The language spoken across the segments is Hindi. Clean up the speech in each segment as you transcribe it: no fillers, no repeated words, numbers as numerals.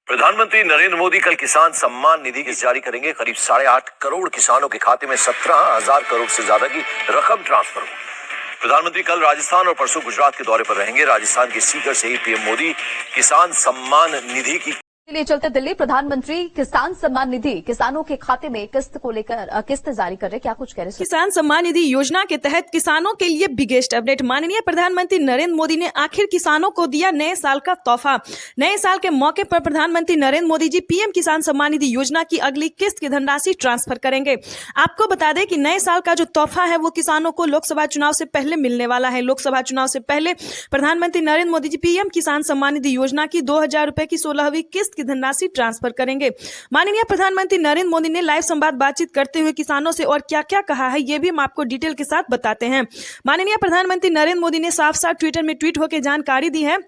प्रधानमंत्री नरेंद्र मोदी कल किसान सम्मान निधि जारी करेंगे। करीब 8.5 करोड़ किसानों के खाते में 17,000 करोड़ से ज्यादा की रकम ट्रांसफर होगी। प्रधानमंत्री कल राजस्थान और परसों गुजरात के दौरे पर रहेंगे। राजस्थान के सीकर से ही पीएम मोदी किसान सम्मान निधि की लिए चलते दिल्ली। प्रधानमंत्री किसान सम्मान निधि किसानों के खाते में किस्त को लेकर किस्त जारी कर रहे, क्या कुछ कह रहे हैं? किसान सम्मान निधि योजना के तहत किसानों के लिए बिगेस्ट अपडेट। माननीय प्रधानमंत्री नरेंद्र मोदी ने आखिर किसानों को दिया नए साल का तोहफा। नए साल के मौके पर प्रधानमंत्री नरेंद्र मोदी जी पीएम किसान सम्मान निधि योजना की अगली किस्त की धनराशि ट्रांसफर करेंगे। आपको बता दें कि नए साल का जो तोहफा है वो किसानों को लोकसभा चुनाव से पहले मिलने वाला है। लोकसभा चुनाव से पहले प्रधानमंत्री नरेंद्र मोदी जी पीएम किसान सम्मान निधि योजना की 2,000 रुपए की 16वीं किस्त की धनराशि ट्रांसफर करेंगे। माननीय प्रधानमंत्री नरेंद्र मोदी ने लाइव संवाद बातचीत करते हुए किसानों से और क्या क्या कहा है ये भी हम आपको डिटेल के साथ बताते हैं। माननीय प्रधानमंत्री नरेंद्र मोदी ने साफ साफ ट्विटर में ट्वीट होकर जानकारी दी है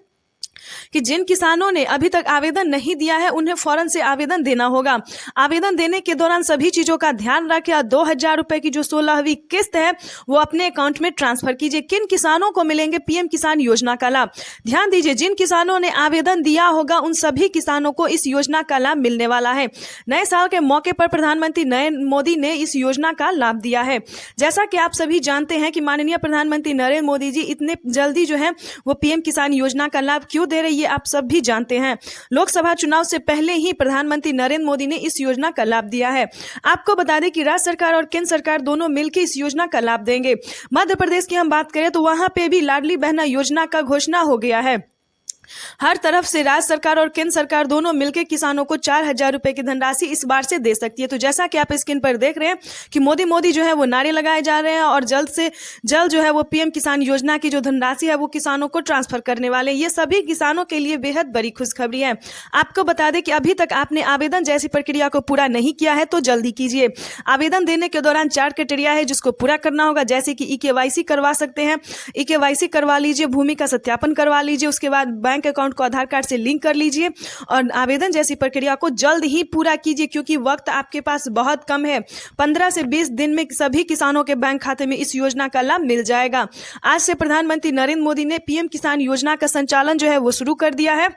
कि जिन किसानों ने अभी तक आवेदन नहीं दिया है उन्हें फौरन से आवेदन देना होगा। आवेदन देने के दौरान सभी चीजों का ध्यान रखें और 2,000 रुपए की जो 16वीं किस्त है वो अपने अकाउंट में ट्रांसफर कीजिए। किन किसानों को मिलेंगे पीएम किसान योजना का लाभ? ध्यान दीजिए, जिन किसानों ने आवेदन दिया होगा उन सभी किसानों को इस योजना का लाभ मिलने वाला है। नए साल के मौके पर प्रधानमंत्री नरेंद्र मोदी ने इस योजना का लाभ दिया है। जैसा कि आप सभी जानते हैं कि माननीय प्रधानमंत्री नरेंद्र मोदी जी इतने जल्दी जो है वो पीएम किसान योजना का लाभ क्यों दे रहे ये आप सब भी जानते हैं। लोकसभा चुनाव से पहले ही प्रधानमंत्री नरेंद्र मोदी ने इस योजना का लाभ दिया है। आपको बता दें कि राज्य सरकार और केंद्र सरकार दोनों मिलकर इस योजना का लाभ देंगे। मध्य प्रदेश की हम बात करें तो वहां पे भी लाडली बहना योजना का घोषणा हो गया है। हर तरफ से राज्य सरकार और केंद्र सरकार दोनों मिलकर किसानों को 4,000 रुपए की धनराशि इस बार से दे सकती है। तो जैसा कि आप स्क्रीन पर देख रहे हैं कि मोदी मोदी जो है वो नारे लगाए जा रहे हैं और जल्द से जल्द जो है वो पीएम किसान योजना की जो धनराशि है वो किसानों को ट्रांसफर करने वाले हैं। ये सभी किसानों के लिए बेहद बड़ी खुशखबरी है। आपको बता दें कि अभी तक आपने आवेदन जैसी प्रक्रिया को पूरा नहीं किया है तो जल्दी कीजिए। आवेदन देने के दौरान 4 क्राइटेरिया है जिसको पूरा करना होगा, जैसे कि ईकेवाईसी करवा सकते हैं, ईकेवाईसी करवा लीजिए, भूमि का सत्यापन करवा लीजिए, उसके बाद बैंक अकाउंट को आधार कार्ड से लिंक कर लीजिए और आवेदन जैसी प्रक्रिया को जल्द ही पूरा कीजिए क्योंकि वक्त आपके पास बहुत कम है। 15 से 20 दिन में सभी किसानों के बैंक खाते में इस योजना का लाभ मिल जाएगा। आज से प्रधानमंत्री नरेंद्र मोदी ने पीएम किसान योजना का संचालन जो है वो शुरू कर दिया है।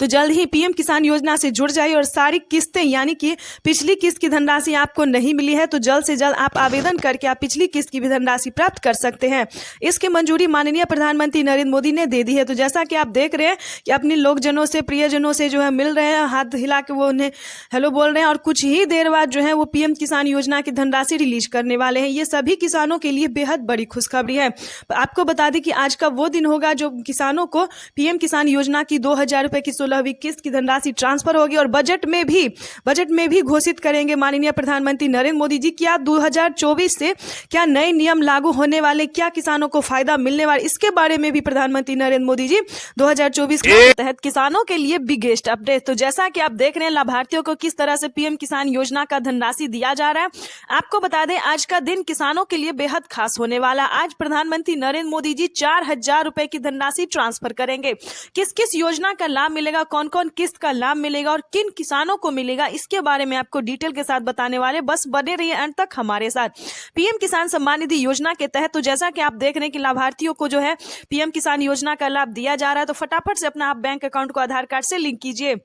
तो जल्द ही पीएम किसान योजना से जुड़ जाइए और सारी किस्तें यानी कि पिछली किस्त की धनराशि आपको नहीं मिली है तो जल्द से जल्द आप आवेदन करके आप पिछली किस्त की भी धनराशि प्राप्त कर सकते हैं। इसकी मंजूरी माननीय प्रधानमंत्री नरेंद्र मोदी ने दे दी है। तो जैसा कि आप देख रहे हैं कि अपने लोकजनों से प्रियजनों से जो है मिल रहे हैं, हाथ हिला के वो उन्हें हेलो बोल रहे हैं और कुछ ही देर बाद जो है वो पीएम किसान योजना की धनराशि रिलीज करने वाले हैं। ये सभी किसानों के लिए बेहद बड़ी खुशखबरी है। आपको बता दें कि आज का वो दिन होगा जो किसानों को पीएम किसान योजना की 2,000 रुपए की 16वीं किस्त की धनराशि ट्रांसफर होगी और बजट में भी घोषित करेंगे माननीय प्रधानमंत्री नरेंद्र मोदी जी क्या 2024 से क्या नए नियम लागू होने वाले, क्या किसानों को फायदा मिलने वाला, इसके बारे में भी प्रधानमंत्री नरेंद्र मोदी जी 2024 के तहत किसानों के लिए बिगेस्ट अपडेट। तो जैसा कि आप देख रहे हैं लाभार्थियों को किस तरह से पीएम किसान योजना का धनराशि दिया जा रहा है। आपको बता दें आज का दिन किसानों के लिए बेहद खास होने वाला। आज प्रधानमंत्री नरेंद्र मोदी जी 4,000 रुपए की धनराशि ट्रांसफर करेंगे। किस किस योजना का लाभ मिलेगा, कौन कौन किस्त का लाभ मिलेगा और किन किसानों को मिलेगा, इसके बारे में आपको डिटेल के साथ बताने वाले। बस बने रहिए अंत तक हमारे साथ। पीएम किसान सम्मान निधि योजना के तहत तो जैसा कि आप देख रहे हैं कि लाभार्थियों को जो है पीएम किसान योजना का लाभ दिया जा रहा है। तो फटाफट से अपना आप बैंक अकाउंट को आधार कार्ड से लिंक कीजिए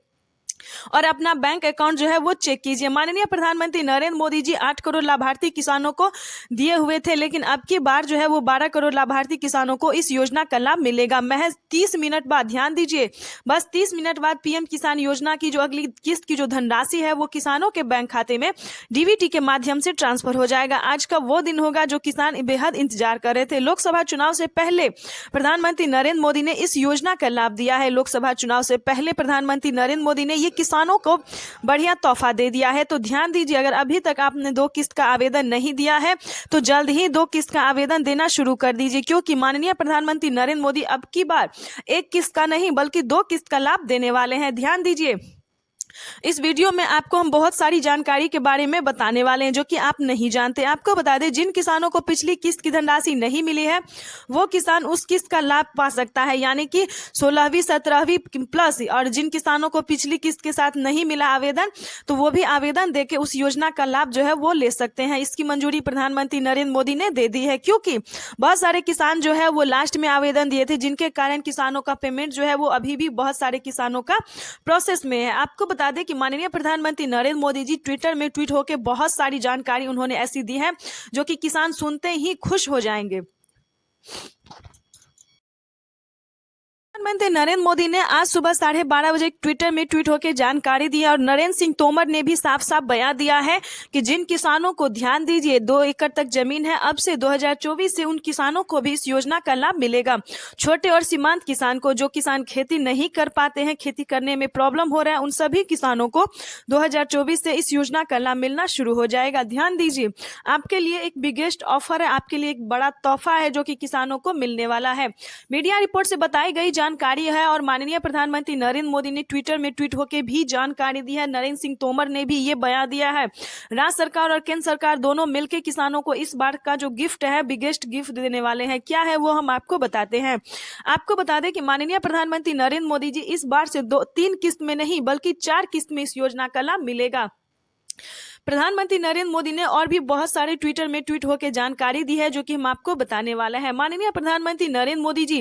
और अपना बैंक अकाउंट जो है वो चेक कीजिए। माननीय प्रधानमंत्री नरेंद्र मोदी जी 8 करोड़ लाभार्थी किसानों को दिए हुए थे, लेकिन अब की बार जो है वो 12 करोड़ लाभार्थी किसानों को इस योजना का लाभ मिलेगा महज 30 मिनट बाद। ध्यान दीजिए, बस 30 मिनट बाद पीएम किसान योजना की जो अगली किस्त की जो धनराशि है वो किसानों के बैंक खाते में डीबीटी के माध्यम से ट्रांसफर हो जाएगा। आज का वो दिन होगा जो किसान बेहद इंतजार कर रहे थे। लोकसभा चुनाव से पहले प्रधानमंत्री नरेंद्र मोदी ने इस योजना का लाभ दिया है। लोकसभा चुनाव से पहले प्रधानमंत्री नरेंद्र मोदी ने ये किसानों को बढ़िया तोहफा दे दिया है। तो ध्यान दीजिए, अगर अभी तक आपने 2 किस्त का आवेदन नहीं दिया है तो जल्द ही 2 किस्त का आवेदन देना शुरू कर दीजिए क्योंकि माननीय प्रधानमंत्री नरेंद्र मोदी अब की बार 1 किस्त का नहीं बल्कि 2 किस्त का लाभ देने वाले हैं। ध्यान दीजिए, इस वीडियो में आपको हम बहुत सारी जानकारी के बारे में बताने वाले हैं जो कि आप नहीं जानते। आपको बता दें, जिन किसानों को पिछली किस्त की धनराशि नहीं मिली है वो किसान उस किस्त का लाभ पा सकता है, यानी कि 16वीं 17वीं प्लस। और जिन किसानों को पिछली किस्त के साथ नहीं मिला आवेदन, तो वो भी आवेदन देके उस योजना का लाभ जो है वो ले सकते हैं। इसकी मंजूरी प्रधानमंत्री नरेंद्र मोदी ने दे दी है, क्योंकि बहुत सारे किसान जो है वो लास्ट में आवेदन दिए थे, जिनके कारण किसानों का पेमेंट जो है वो अभी भी बहुत सारे किसानों का प्रोसेस में है। आपको बता दें कि माननीय प्रधानमंत्री नरेंद्र मोदी जी ट्विटर में ट्वीट होकर बहुत सारी जानकारी उन्होंने ऐसी दी है जो कि किसान सुनते ही खुश हो जाएंगे। प्रधानमंत्री नरेंद्र मोदी ने आज सुबह 12:30 बजे ट्विटर में ट्वीट होकर जानकारी दी और नरेंद्र सिंह तोमर ने भी साफ साफ बयान दिया है कि जिन किसानों को, ध्यान दीजिए, 2 एकड़ तक जमीन है, अब से 2024 से उन किसानों को भी इस योजना का लाभ मिलेगा। छोटे और सीमांत किसान को, जो किसान खेती नहीं कर पाते हैं, खेती करने में प्रॉब्लम हो रहा है, उन सभी किसानों को 2024 से इस योजना का लाभ मिलना शुरू हो जाएगा। ध्यान दीजिए, आपके लिए एक बिगेस्ट ऑफर है, आपके लिए एक बड़ा तोहफा है जो कि किसानों को मिलने वाला है। मीडिया रिपोर्ट से बताई गई जानकारी है और माननीय प्रधानमंत्री नरेंद्र मोदी ने ट्विटर में ट्वीट होकर भी जानकारी दी है। नरेंद्र सिंह तोमर ने भी ये बयान दिया है। राज्य सरकार और केंद्र सरकार दोनों मिलकर किसानों को इस बार का जो गिफ्ट है, बिगेस्ट गिफ्ट देने वाले हैं। क्या है वो हम आपको बताते हैं। आपको बता दें कि माननीय प्रधानमंत्री नरेंद्र मोदी जी इस बार से 3 किस्त में नहीं बल्कि 4 किस्त में इस योजना का लाभ मिलेगा। प्रधानमंत्री नरेंद्र मोदी ने और भी बहुत सारे ट्विटर में ट्वीट होकर जानकारी दी है जो कि हम आपको बताने वाले हैं। माननीय प्रधानमंत्री नरेंद्र मोदी जी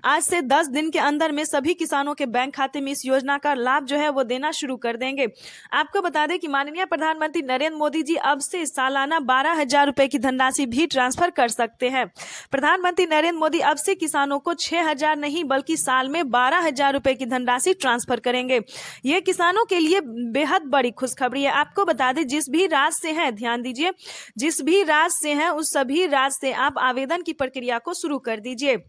आज से 10 दिन के अंदर में सभी किसानों के बैंक खाते में इस योजना का लाभ जो है वो देना शुरू कर देंगे। आपको बता दें कि माननीय प्रधानमंत्री नरेंद्र मोदी जी अब से सालाना 12,000 रुपए की धनराशि भी ट्रांसफर कर सकते हैं। प्रधानमंत्री नरेंद्र मोदी अब से किसानों को 6,000 नहीं बल्कि साल में 12,000 रुपए की धनराशि ट्रांसफर करेंगे। ये किसानों के लिए बेहद बड़ी खुशखबरी है। आपको बता दें, जिस भी राज्य से हैं, ध्यान दीजिए, जिस भी राज्य से हैं उस सभी राज्य से आप आवेदन की प्रक्रिया को शुरू कर दीजिए।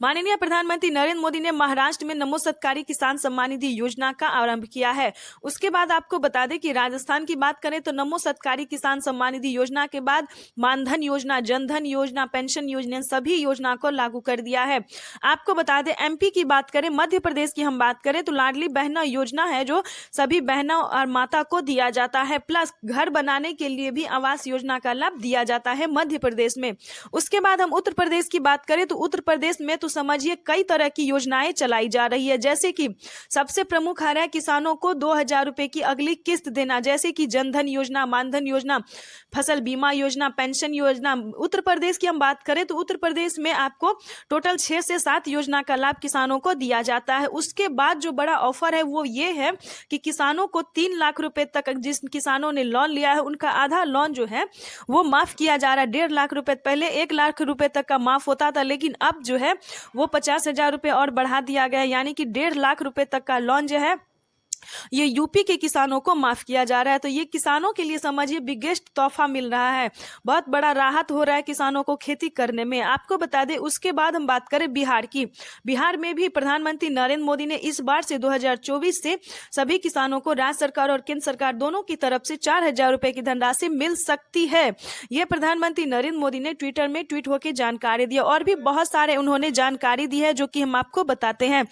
माननीय प्रधानमंत्री नरेंद्र मोदी ने महाराष्ट्र में नमो सत्कारी किसान सम्मान निधि योजना का आरंभ किया है। उसके बाद आपको बता दें कि राजस्थान की बात करें तो नमो सत्कारी किसान सम्मान निधि योजना के बाद मानधन योजना, जनधन योजना, पेंशन योजना, सभी योजना को लागू कर दिया है। आपको बता दें, एमपी की बात करें, मध्य प्रदेश की हम बात करें तो लाडली बहना योजना है जो सभी बहनों और माता को दिया जाता है, प्लस घर बनाने के लिए भी आवास योजना का लाभ दिया जाता है मध्य प्रदेश में। उसके बाद हम उत्तर प्रदेश की बात करें तो उत्तर प्रदेश में तो समझिए कई तरह की योजनाएं चलाई जा रही है, जैसे कि सबसे प्रमुख आ रहा है किसानों को 2,000 रुपए की अगली किस्त देना, जैसे कि जनधन योजना, मानधन योजना, फसल बीमा योजना, पेंशन योजना। उत्तर प्रदेश की हम बात करें तो उत्तर प्रदेश में आपको टोटल 6 से 7 योजना का लाभ किसानों को दिया जाता है। उसके बाद जो बड़ा ऑफर है वो ये है कि किसानों को 3 लाख रुपए तक, जिस किसानों ने लोन लिया है उनका आधा लोन जो है वो माफ किया जा रहा है। 1.5 लाख रुपए, पहले 1 लाख रुपए तक का माफ होता था, लेकिन अब जो है वो 50,000 रुपए और बढ़ा दिया गया है, यानी कि 1.5 लाख रुपए तक का लोन जो है ये यूपी के किसानों को माफ किया जा रहा है। तो ये किसानों के लिए समझिए बिगेस्ट तोहफा मिल रहा है, बहुत बड़ा राहत हो रहा है किसानों को खेती करने में। आपको बता दें, उसके बाद हम बात करें बिहार की। बिहार में भी प्रधानमंत्री नरेंद्र मोदी ने इस बार से 2024 से सभी किसानों को राज्य सरकार और केंद्र सरकार दोनों की तरफ से 4,000 रुपए की धनराशि मिल सकती है। ये प्रधानमंत्री नरेंद्र मोदी ने ट्विटर में ट्वीट होकर जानकारी दी और भी बहुत सारे उन्होंने जानकारी दी है जो कि हम आपको बताते हैं।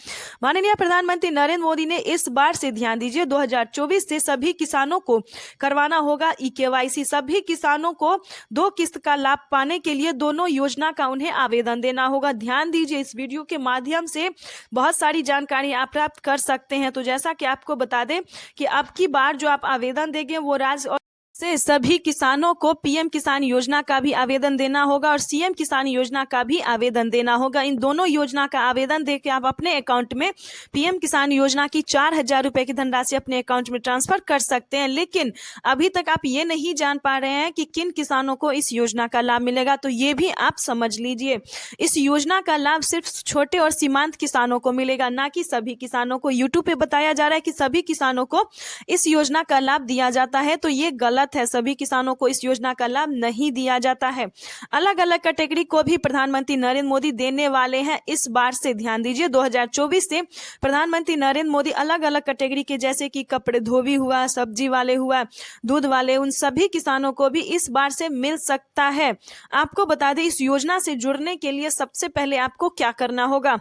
माननीय प्रधानमंत्री नरेंद्र मोदी ने इस बार से, ध्यान दीजिए, 2024 से सभी किसानों को करवाना होगा ई-केवाईसी। सभी किसानों को 2 किस्त का लाभ पाने के लिए दोनों योजना का उन्हें आवेदन देना होगा। ध्यान दीजिए, इस वीडियो के माध्यम से बहुत सारी जानकारी आप प्राप्त कर सकते हैं। तो जैसा कि आपको बता दें कि अब की बार जो आप आवेदन देंगे वो राज्य से सभी किसानों को पीएम किसान योजना का भी आवेदन देना होगा और सीएम किसान योजना का भी आवेदन देना होगा। इन दोनों योजना का आवेदन देकर आप अपने अकाउंट में पीएम किसान योजना की 4,000 रुपए की धनराशि अपने अकाउंट में ट्रांसफर कर सकते हैं। लेकिन अभी तक आप ये नहीं जान पा रहे हैं कि किन किसानों को इस योजना का लाभ मिलेगा, तो ये भी आप समझ लीजिए। इस योजना का लाभ सिर्फ छोटे और सीमांत किसानों को मिलेगा, ना कि सभी किसानों को। यूट्यूब पे बताया जा रहा है कि सभी किसानों को इस योजना का लाभ दिया जाता है, तो ये गलत है। सभी किसानों को इस योजना का लाभ नहीं दिया जाता है। अलग अलग कैटेगरी को भी प्रधानमंत्री नरेंद्र मोदी देने वाले हैं इस बार से। ध्यान दीजिए, 2024 से प्रधानमंत्री नरेंद्र मोदी अलग अलग कैटेगरी के, जैसे कि कपड़े धोबी हुआ, सब्जी वाले हुआ, दूध वाले, उन सभी किसानों को भी इस बार से मिल सकता है। आपको बता दें, इस योजना से जुड़ने के लिए सबसे पहले आपको क्या करना होगा।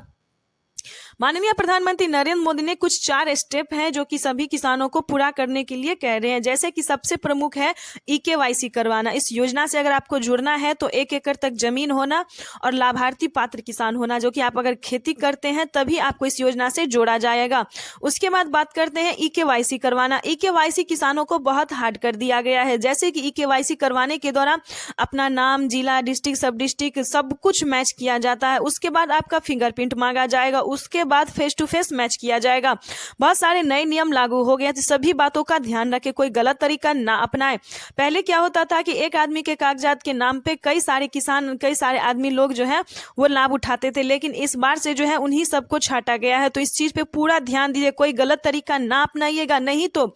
माननीय प्रधानमंत्री नरेंद्र मोदी ने कुछ 4 स्टेप हैं जो कि सभी किसानों को पूरा करने के लिए कह रहे हैं। जैसे कि सबसे प्रमुख है EKYC करवाना। इस योजना से अगर आपको जुड़ना है तो 1 एकड़ तक जमीन होना और लाभार्थी पात्र किसान होना, जो कि आप अगर खेती करते हैं तभी आपको इस योजना से जोड़ा जाएगा। उसके बाद बात करते हैं EKYC करवाना। EKYC किसानों को बहुत हार्ड कर दिया गया है। जैसे कि EKYC करवाने के दौरान अपना नाम, जिला, डिस्ट्रिक्ट, सब डिस्ट्रिक्ट सब कुछ मैच किया जाता है। उसके बाद आपका फिंगरप्रिंट मांगा जाएगा। उसके बाद फेस टू फेस मैच किया जाएगा। बहुत सारे नए नियम लागू हो गए, तो सभी बातों का ध्यान रखें, कोई गलत तरीका ना अपनाएं। पहले क्या होता था कि एक आदमी के कागजात के नाम पे कई सारे आदमी लोग जो है वो लाभ उठाते थे, लेकिन इस बार से जो है उन्हीं सबको छाटा गया है। तो इस चीज पे पूरा ध्यान दीजिए, कोई गलत तरीका ना अपनाइएगा, नहीं तो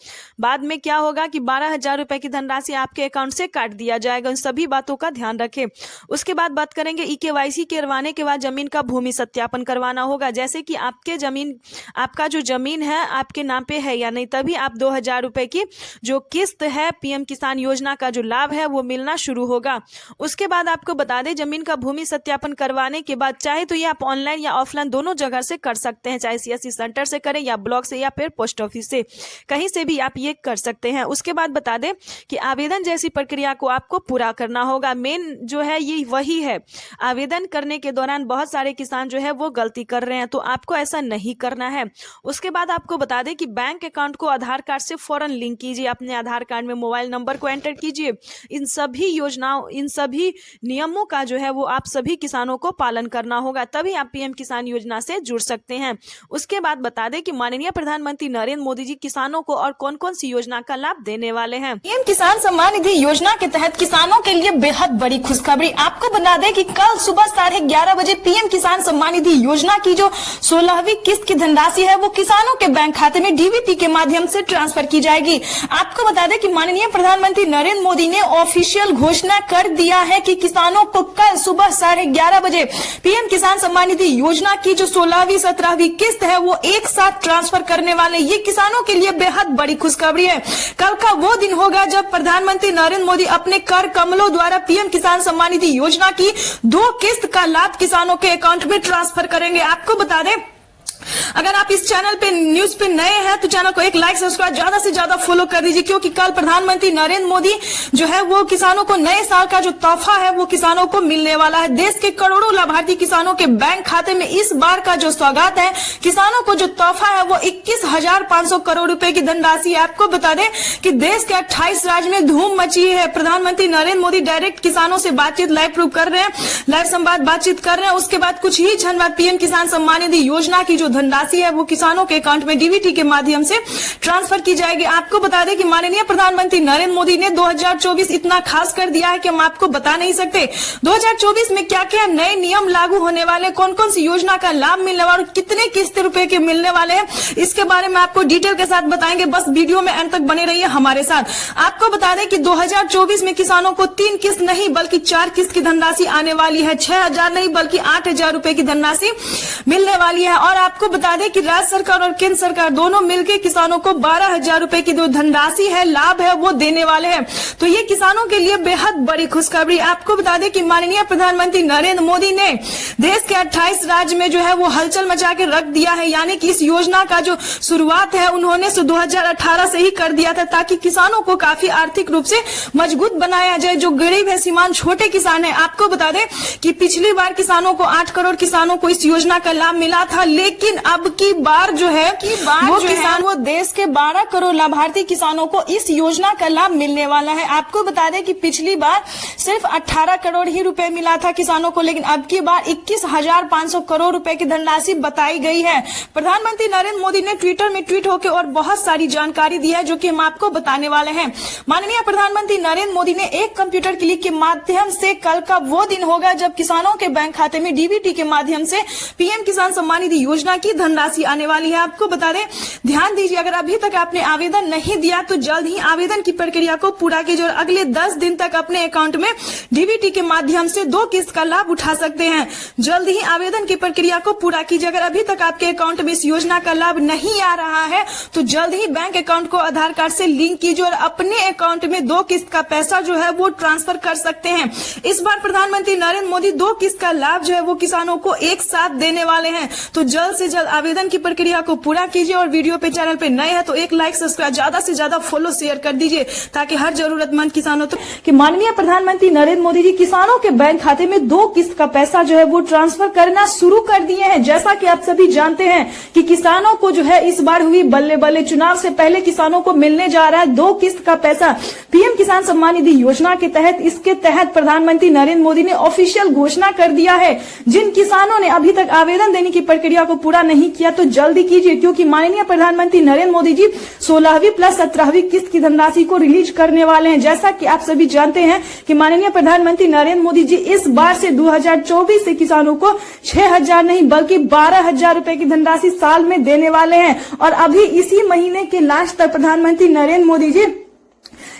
बाद में क्या होगा कि 12,000 रुपए की धनराशि आपके अकाउंट से काट दिया जाएगा। इन सभी बातों का ध्यान रखें। उसके बाद बात करेंगे EKYC करवाने के बाद जमीन का भूमि सत्यापन करवाना होगा। जैसे कि आपका जो जमीन है आपके नाम पे है या नहीं, तभी आप 2,000 रुपए की जो किस्त है PM किसान योजना का जो लाभ है वो मिलना शुरू होगा। उसके बाद आपको बता दें, जमीन का भूमि सत्यापन करवाने के बाद चाहे तो ये आप ऑनलाइन या ऑफलाइन दोनों जगह से कर सकते हैं, चाहे CSC सेंटर से करें या ब्लॉक से या फिर पोस्ट ऑफिस से, कहीं से भी आप ये कर सकते हैं। उसके बाद बता दें कि आवेदन जैसी प्रक्रिया को आपको पूरा करना होगा। मेन जो है ये वही है, आवेदन करने के दौरान बहुत सारे किसान जो है वो गलती कर रहे हैं, तो आपको ऐसा नहीं करना है। उसके बाद आपको बता दें कि बैंक अकाउंट को आधार कार्ड से फौरन लिंक कीजिए। अपने आधार कार्ड में मोबाइल नंबर को एंटर कीजिए। इन सभी नियमों का जो है वो आप सभी किसानों को पालन करना होगा, तभी आप PM किसान योजना से जुड़ सकते हैं। उसके बाद बता दें कि माननीय प्रधानमंत्री नरेंद्र मोदी जी किसानों को और कौन कौन सी योजना का लाभ देने वाले हैं। PM किसान सम्मान निधि योजना के तहत किसानों के लिए बेहद बड़ी खुशखबरी। आपको बता दें कि कल सुबह 11:30 बजे PM किसान सम्मान निधि योजना की जो 16वीं किस्त की धनराशि है वो किसानों के बैंक खाते में DBT के माध्यम से ट्रांसफर की जाएगी। आपको बता दें कि माननीय प्रधानमंत्री नरेंद्र मोदी ने ऑफिशियल घोषणा कर दिया है कि किसानों को कल सुबह 11:30 बजे PM किसान सम्मान निधि योजना की जो 16वीं 17वीं किस्त है वो एक साथ ट्रांसफर करने वाले। ये किसानों के लिए बेहद बड़ी खुशखबरी है। कल का वो दिन होगा जब प्रधानमंत्री नरेंद्र मोदी अपने कर कमलों द्वारा PM किसान सम्मान निधि योजना की 2 किस्त का लाभ किसानों के अकाउंट में ट्रांसफर करेंगे। आपको बता दें, अगर आप इस चैनल पे न्यूज पे नए हैं तो चैनल को एक लाइक, सब्सक्राइब, ज्यादा से ज्यादा फॉलो कर दीजिए, क्योंकि कल प्रधानमंत्री नरेंद्र मोदी जो है वो किसानों को नए साल का जो तोहफा है वो किसानों को मिलने वाला है। देश के करोड़ों लाभार्थी किसानों के बैंक खाते में इस बार का जो सौगात है, किसानों को जो तोहफा है वो 21,500 करोड़ रुपए की धनराशि है। आपको बता दें कि देश के 28 राज्य में धूम मची है। प्रधानमंत्री नरेंद्र मोदी डायरेक्ट किसानों से बातचीत लाइव कर रहे हैं, लाइव संवाद बातचीत कर रहे हैं। उसके बाद कुछ ही क्षण बाद PM किसान सम्मान निधि योजना की जो धनराशि है वो किसानों के अकाउंट में DBT के माध्यम से ट्रांसफर की जाएगी। आपको बता दें कि माननीय प्रधानमंत्री नरेंद्र मोदी ने 2024 इतना खास कर दिया है कि हम आपको बता नहीं सकते। 2024 में क्या क्या नए नियम लागू होने वाले, कौन कौन सी योजना का लाभ मिलने वाला, कितने किस्त रुपए के मिलने वाले हैं, इसके बारे में आपको डिटेल के साथ बताएंगे। बस वीडियो में अंत तक बने रहिए हमारे साथ। आपको बता दें कि 2024 में किसानों को 3 किस्त नहीं बल्कि 4 किस्त की धनराशि आने वाली है। 6,000 नहीं बल्कि 8,000 रुपए की धनराशि मिलने वाली है। और आपको बता दें कि राज्य सरकार और केंद्र सरकार दोनों मिलकर किसानों को 12,000 रुपए की जो धनराशि है, लाभ है, वो देने वाले हैं। तो ये किसानों के लिए बेहद बड़ी खुशखबरी। आपको बता दें कि माननीय प्रधानमंत्री नरेंद्र मोदी ने देश के 28 राज्य में जो है वो हलचल मचा के रख दिया है। यानी कि इस योजना का जो शुरुआत है उन्होंने 2018 से ही कर दिया था, ताकि किसानों को काफी आर्थिक रूप से मजबूत बनाया जाए। जो गरीब है, सीमांत छोटे किसान है, आपको बता दें कि पिछली बार किसानों को 8 करोड़ किसानों को इस योजना का लाभ मिला था, लेकिन अब की बार जो है वो देश के 12 करोड़ लाभार्थी किसानों को इस योजना का लाभ मिलने वाला है। आपको बता दें कि पिछली बार सिर्फ 18 करोड़ ही रुपए मिला था किसानों को, लेकिन अब की बार 21,500 करोड़ रुपए की धनराशि बताई गई है। प्रधानमंत्री नरेंद्र मोदी ने ट्विटर में ट्वीट होकर और बहुत सारी जानकारी दी है, जो कि हम आपको बताने वाले हैं। माननीय प्रधानमंत्री नरेंद्र मोदी ने एक कंप्यूटर क्लिक के माध्यम से कल का वो दिन होगा जब किसानों के बैंक खाते में DBT के माध्यम से PM किसान सम्मान निधि योजना की धनराशि आने वाली है। आपको बता दें, ध्यान दीजिए, अगर अभी तक आपने आवेदन नहीं दिया तो जल्द ही आवेदन की प्रक्रिया को पूरा कीजिए और अगले 10 दिन तक अपने अकाउंट में DBT के माध्यम से 2 किस्त का लाभ उठा सकते हैं। जल्द ही आवेदन की प्रक्रिया को पूरा कीजिए। अगर अभी तक आपके अकाउंट में इस योजना का लाभ नहीं आ रहा है तो जल्द ही बैंक अकाउंट को आधार कार्ड से लिंक कीजिए और अपने अकाउंट में 2 किस्त का पैसा जो है वो ट्रांसफर कर सकते हैं। इस बार प्रधानमंत्री नरेंद्र मोदी 2 किस्त का लाभ जो है वो किसानों को एक साथ देने वाले हैं, तो जल्द से जल्द आवेदन की प्रक्रिया को पूरा कीजिए और वीडियो पे चैनल पे नए हैं तो एक लाइक सब्सक्राइब ज्यादा से ज्यादा फॉलो शेयर कर दीजिए ताकि हर जरूरतमंद किसानों तक कि माननीय प्रधानमंत्री नरेंद्र मोदी जी किसानों के बैंक खाते में 2 किस्त का पैसा जो है वो ट्रांसफर करना शुरू कर दिए हैं। जैसा कि आप सभी जानते हैं कि किसानों को जो है इस बार हुई बल्ले बल्ले चुनाव से पहले किसानों को मिलने जा रहा है 2 किस्त का पैसा पीएम किसान सम्मान निधि योजना के तहत। इसके तहत प्रधानमंत्री नरेंद्र मोदी ने ऑफिशियल घोषणा कर दिया है। जिन किसानों ने अभी तक आवेदन देने की प्रक्रिया को पूरा नहीं किया तो जल्दी कीजिए, क्योंकि माननीय प्रधानमंत्री नरेंद्र मोदी जी 16वीं प्लस 17वीं किस्त की धनराशि को रिलीज करने वाले हैं। जैसा कि आप सभी जानते हैं कि माननीय प्रधानमंत्री नरेंद्र मोदी जी इस बार से 2024 से किसानों को 6,000 नहीं बल्कि 12,000 रुपए की धनराशि साल में देने वाले हैं। और अभी इसी महीने के लास्ट तक प्रधानमंत्री नरेंद्र मोदी जी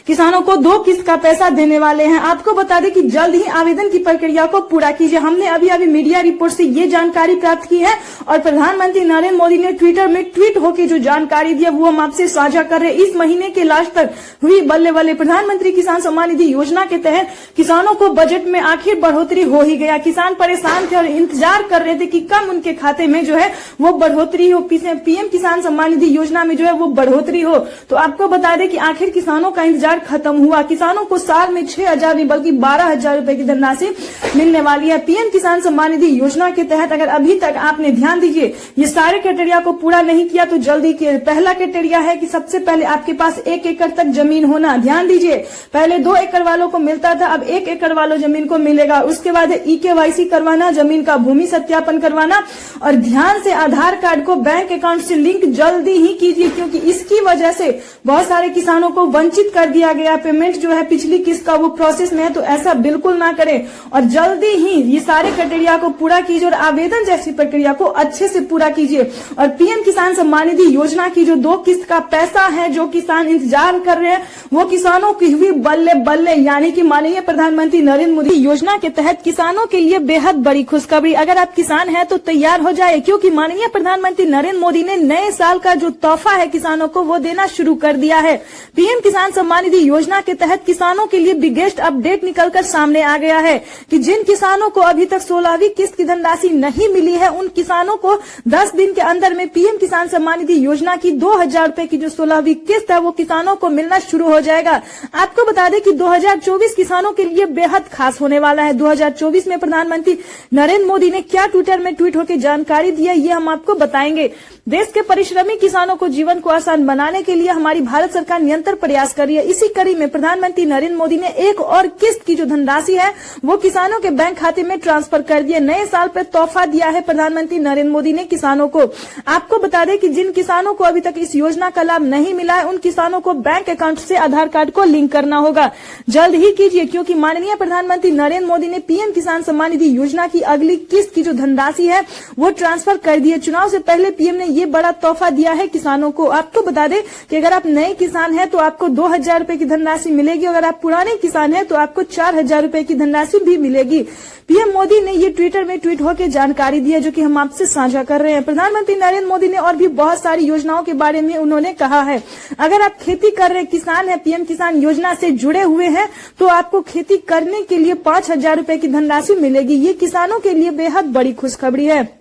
किसानों को 2 किस्त का पैसा देने वाले हैं। आपको बता दें कि जल्द ही आवेदन की प्रक्रिया को पूरा कीजिए। हमने अभी मीडिया रिपोर्ट से ये जानकारी प्राप्त की है और प्रधानमंत्री नरेंद्र मोदी ने ट्विटर में ट्वीट होकर जो जानकारी दी है वो हम आपसे साझा कर रहे हैं। इस महीने के लास्ट तक हुई बल्ले बल्ले प्रधानमंत्री किसान सम्मान निधि योजना के तहत किसानों को बजट में आखिर बढ़ोतरी हो ही गया। किसान परेशान थे और इंतजार कर रहे थे कि कब उनके खाते में जो है वो बढ़ोतरी हो, पीएम किसान सम्मान निधि योजना में जो है वो बढ़ोतरी हो। तो आपको बता दें कि आखिर किसानों का इंतजार खत्म हुआ। किसानों को साल में 6,000 नहीं बल्कि 12,000 रुपए की धनराशि मिलने वाली है। पीएम किसान सम्मान निधि योजना के तहत अगर अभी तक आपने ध्यान दीजिए ये सारे क्राइटेरिया को पूरा नहीं किया तो जल्दी कीजिए। पहला क्राइटेरिया है कि सबसे पहले आपके पास 1 एकड़ तक जमीन होना। ध्यान दीजिए, पहले 2 एकड़ वालों को मिलता था, अब 1 एकड़ वालों जमीन को मिलेगा। उसके बाद EKYC करवाना, जमीन का भूमि सत्यापन करवाना और ध्यान से आधार कार्ड को बैंक अकाउंट से लिंक जल्दी ही कीजिए, क्योंकि इसकी वजह से बहुत सारे किसानों को वंचित कर दिया गया। पेमेंट जो है पिछली किस्त का वो प्रोसेस में है, तो ऐसा बिल्कुल ना करें और जल्दी ही ये सारे क्राइटेरिया को पूरा कीजिए और आवेदन जैसी प्रक्रिया को अच्छे से पूरा कीजिए। और पीएम किसान सम्मान निधि योजना की जो 2 किस्त का पैसा है जो किसान इंतजार कर रहे हैं वो किसानों की हुई बल्ले बल्ले, यानी कि माननीय प्रधानमंत्री नरेंद्र मोदी योजना के तहत किसानों के लिए बेहद बड़ी खुशखबरी। अगर आप किसान हैं तो तैयार हो जाए, क्योंकि माननीय प्रधानमंत्री नरेंद्र मोदी ने नए साल का जो तोहफा है किसानों को वो देना शुरू कर दिया है। पीएम किसान सम्मान निधि योजना के तहत किसानों के लिए बिगेस्ट अपडेट निकलकर सामने आ गया है कि जिन किसानों को अभी तक 16वीं किस्त की धनराशि नहीं मिली है उन किसानों को 10 दिन के अंदर में पीएम किसान सम्मान निधि योजना की 2,000 रुपए की जो 16वीं किस्त है वो किसानों को मिलना शुरू हो जाएगा। आपको बता दें कि 2024 किसानों के लिए बेहद खास होने वाला है। 2024 में प्रधानमंत्री नरेंद्र मोदी ने क्या ट्विटर में ट्वीट होकर जानकारी दी है ये हम आपको बताएंगे। देश के परिश्रमी किसानों को जीवन को आसान बनाने के लिए हमारी भारत सरकार निरंतर प्रयास कर रही है। इसी कड़ी में प्रधानमंत्री नरेंद्र मोदी ने एक और किस्त की जो धनराशि है वो किसानों के बैंक खाते में ट्रांसफर कर दी है। नए साल पर तोहफा दिया है प्रधानमंत्री नरेंद्र मोदी ने किसानों को। आपको बता दें कि जिन किसानों को अभी तक इस योजना का लाभ नहीं मिला है उन किसानों को बैंक अकाउंट से आधार कार्ड को लिंक करना होगा। जल्द ही कीजिए, क्योंकि माननीय प्रधानमंत्री नरेंद्र मोदी ने पीएम किसान सम्मान निधि योजना की अगली किस्त की जो धनराशि है वो ट्रांसफर कर दी है। चुनाव से पहले पीएम ने ये बड़ा तोहफा दिया है किसानों को। आपको बता दें कि अगर आप नए किसान हैं तो आपको 2,000 रुपए की धनराशि मिलेगी, अगर आप पुराने किसान हैं तो आपको 4,000 रुपए की धनराशि भी मिलेगी। पीएम मोदी ने ये ट्विटर में ट्वीट होकर जानकारी दी है जो कि हम आपसे साझा कर रहे हैं। प्रधानमंत्री नरेंद्र मोदी ने और भी बहुत सारी योजनाओं के बारे में उन्होंने कहा है। अगर आप खेती कर रहे किसान हैं, पीएम किसान योजना से जुड़े हुए हैं तो आपको खेती करने के लिए 5,000 रुपए की धनराशि मिलेगी। ये किसानों के लिए बेहद बड़ी खुशखबरी है।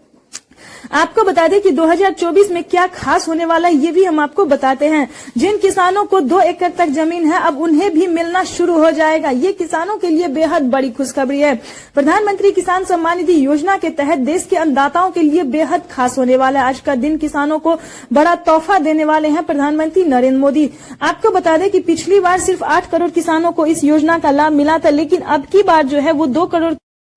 आपको बता दें कि 2024 में क्या खास होने वाला है ये भी हम आपको बताते हैं। जिन किसानों को 2 एकड़ तक जमीन है अब उन्हें भी मिलना शुरू हो जाएगा। ये किसानों के लिए बेहद बड़ी खुशखबरी है। प्रधानमंत्री किसान सम्मान निधि योजना के तहत देश के अन्नदाताओं के लिए बेहद खास होने वाला है। आज का दिन किसानों को बड़ा तोहफा देने वाले हैं प्रधानमंत्री नरेंद्र मोदी। आपको बता दें कि पिछली बार सिर्फ 8 करोड़ किसानों को इस योजना का लाभ मिला था, लेकिन अब की बार जो है वो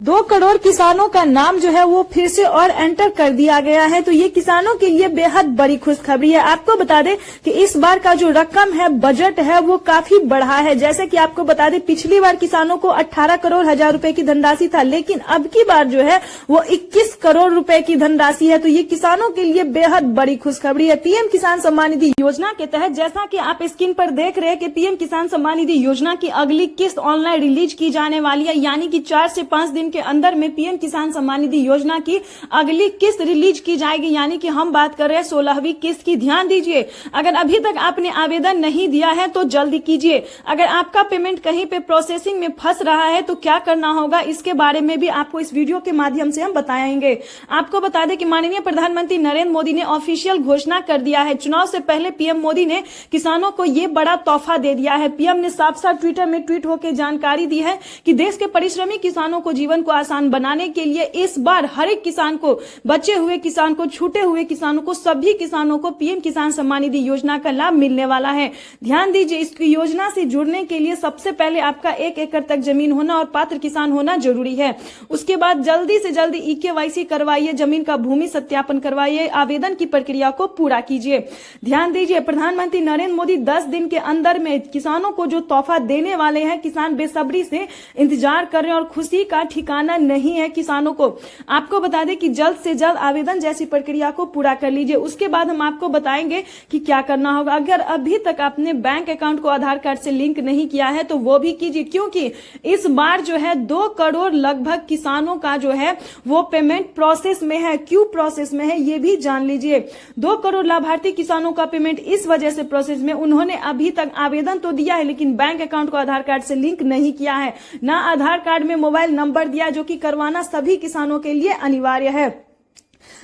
2 करोड़ किसानों का नाम जो है वो फिर से और एंटर कर दिया गया है। तो ये किसानों के लिए बेहद बड़ी खुशखबरी है। आपको बता दें कि इस बार का जो रकम है बजट है वो काफी बढ़ा है। जैसे कि आपको बता दें पिछली बार किसानों को 18 करोड़ हजार रुपए की धनराशि था, लेकिन अब की बार जो है वो 21 करोड़ रुपए की धनराशि है। तो ये किसानों के लिए बेहद बड़ी खुशखबरी है। पीएम किसान सम्मान निधि योजना के तहत जैसा कि आप स्क्रीन पर देख रहे हैं कि पीएम किसान सम्मान निधि योजना की अगली किस्त ऑनलाइन रिलीज की जाने वाली है, यानी कि 4 से 5 दिन दिन के अंदर में पीएम किसान सम्मान निधि योजना की अगली किस्त रिलीज की जाएगी, यानी कि हम बात कर रहे हैं 16वीं किस्त की। ध्यान दीजिए, अगर अभी तक आपने आवेदन नहीं दिया है तो जल्दी कीजिए। अगर आपका पेमेंट कहीं पे प्रोसेसिंग में फंस रहा है तो क्या करना होगा, इसके बारे में भी आपको इस वीडियो के माध्यम से हम बताएंगे। आपको बता दें कि माननीय प्रधानमंत्री नरेंद्र मोदी ने ऑफिशियल घोषणा कर दिया है। चुनाव से पहले पीएम मोदी ने किसानों को ये बड़ा तोहफा दे दिया है। पीएम ने साफ साफ ट्विटर में ट्वीट होकर जानकारी दी है कि देश के परिश्रमी किसानों को जीवन को आसान बनाने के लिए इस बार हर एक किसान को, बचे हुए किसान को, छूटे हुए किसानों को, सभी किसानों को पीएम किसान सम्मान निधि योजना का लाभ मिलने वाला है। ध्यान दीजिए, इस योजना से जुड़ने के लिए सबसे पहले आपका 1 एकड़ तक जमीन होना और पात्र किसान होना जरूरी है। उसके बाद जल्दी से जल्दी ई-केवाईसी करवाइए, जमीन का भूमि सत्यापन करवाइए, आवेदन की प्रक्रिया को पूरा कीजिए। ध्यान दीजिए, प्रधानमंत्री नरेंद्र मोदी 10 दिन के अंदर में किसानों को जो तोहफा देने वाले हैं, किसान बेसब्री से इंतजार कर रहे हैं और खुशी का ठिकाना नहीं है किसानों को। आपको बता दें कि जल्द से जल्द आवेदन जैसी प्रक्रिया को पूरा कर लीजिए। उसके बाद हम आपको बताएंगे कि क्या करना होगा। अगर अभी तक आपने बैंक अकाउंट को आधार कार्ड से लिंक नहीं किया है तो वो भी कीजिए, क्योंकि इस बार जो है 2 करोड़ लगभग किसानों का जो है वो पेमेंट प्रोसेस में है। क्यों प्रोसेस में है ये भी जान लीजिए। 2 करोड़ लाभार्थी किसानों का पेमेंट इस वजह से प्रोसेस में, उन्होंने अभी तक आवेदन तो दिया है लेकिन बैंक अकाउंट को आधार कार्ड से लिंक नहीं किया है, ना आधार कार्ड में मोबाइल नंबर दिया, जो कि करवाना सभी किसानों के लिए अनिवार्य है।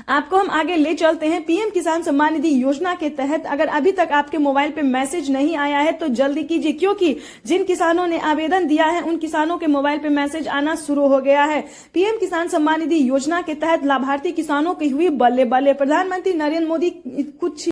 आपको हम आगे ले चलते हैं। पीएम किसान सम्मान निधि योजना के तहत अगर अभी तक आपके मोबाइल पे मैसेज नहीं आया है तो जल्दी कीजिए, क्योंकि जिन किसानों ने आवेदन दिया है उन किसानों के मोबाइल पे मैसेज आना शुरू हो गया है। पीएम किसान सम्मान निधि योजना के तहत लाभार्थी किसानों की हुई बल्ले बल्ले। प्रधानमंत्री नरेंद्र मोदी कुछ